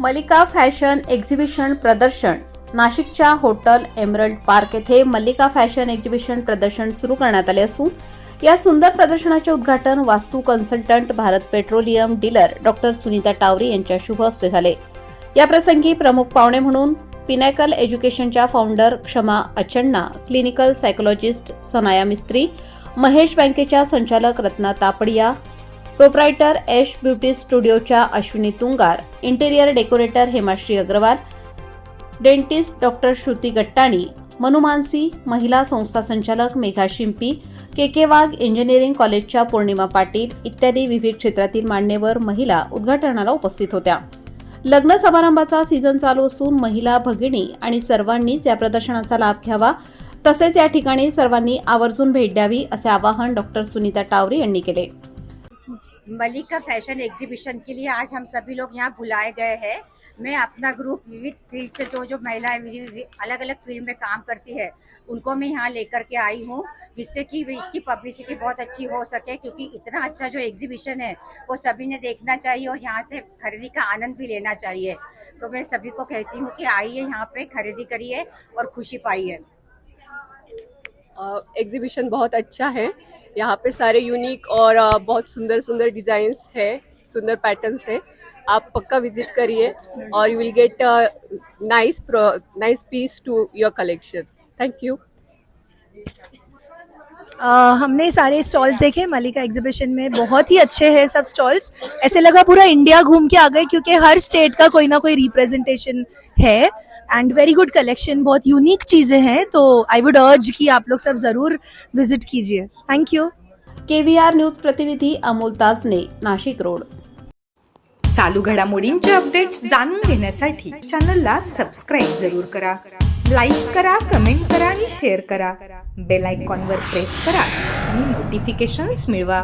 मल्लिका fashion exhibition प्रदर्शन नाशिकच्या hotel emerald park येथे मल्लिका फॅशन एक्झिबिशन प्रदर्शन सुरू करण्यात आले असून या सुंदर प्रदर्शनाचे उद्घाटन वास्तू consultant Bharat petroleum dealer doctor Sunita Taware यांच्या शुभ हस्ते झाले। या प्रसंगी प्रमुख पाहुणे म्हणून पिनॅकल एज्युकेशनच्या founder Kshama Achanna, clinical psychologist Sanaya Mistry, Mahesh बँकेच्या संचालक Ratna Tapadia, proprietor Ash beauty स्टुडिओच्या Ashwini Tungar, interior decorator Hemashree Agrawal, dentist doctor Shruti Gattani, Manumanasi, महिला संस्था संचालक मेघा शिंपी, के वाघ इंजिनिअरिंग कॉलेजच्या पौर्णिमा पाटील इत्यादी विविध क्षेत्रातील मान्यवर महिला उद्घाटनाला उपस्थित होत्या। लग्न समारंभाचा सीझन चालू असून महिला भगिनी आणि सर्वांनीच या प्रदर्शनाचा लाभ घ्यावा, तसेच या ठिकाणी सर्वांनी आवर्जून भेट द्यावी असे आवाहन डॉक्टर सुनीता टावरे यांनी केले। मल्लिका फैशन एग्जीबिशन के लिए आज हम सभी लोग यहाँ बुलाए गए हैं। मैं अपना ग्रुप विविध फील्ड से जो महिलाएं अलग अलग फील्ड में काम करती है उनको मैं यहाँ लेकर के आई हूँ, जिससे कि इसकी पब्लिसिटी बहुत अच्छी हो सके, क्योंकि इतना अच्छा जो एग्जीबिशन है वो सभी ने देखना चाहिए और यहाँ से खरीदी का आनंद भी लेना चाहिए। तो मैं सभी को कहती हूँ कि आइए यहाँ पे खरीदी करिए और खुशी पाइए। एग्जीबिशन बहुत अच्छा है। यहाँ पे सारे यूनिक और बहुत सुंदर सुंदर डिजाइन्स है, सुंदर पैटर्न्स है। आप पक्का विजिट करिए और you will get nice piece to your collection. Thank you. हमने सारे स्टॉल्स देखे मल्लिका एग्जीबिशन में, बहुत ही अच्छे हैं सब स्टॉल्स। ऐसे लगा पूरा इंडिया घूम के आ गए, क्योंकि हर स्टेट का कोई ना कोई रिप्रेजेंटेशन है एंड वेरी गुड कलेक्शन, बहुत यूनिक चीज़ें हैं। तो आई वुड अर्ज कि आप लोग सब ज़रूर विजिट कीजिए। Thank you. KVR न्यूज प्रतिनिधी अमोल तासने, नाशिक रोड। चालू घडामोडींचे अपडेट्स जाणून घेण्यासाठी चॅनलला सबस्क्राईब जरूर करा, लाईक करा, कमेंट करा आणि शेअर करा। बेल आयकॉनवर प्रेस करा आणि नोटिफिकेशन्स मिळवा।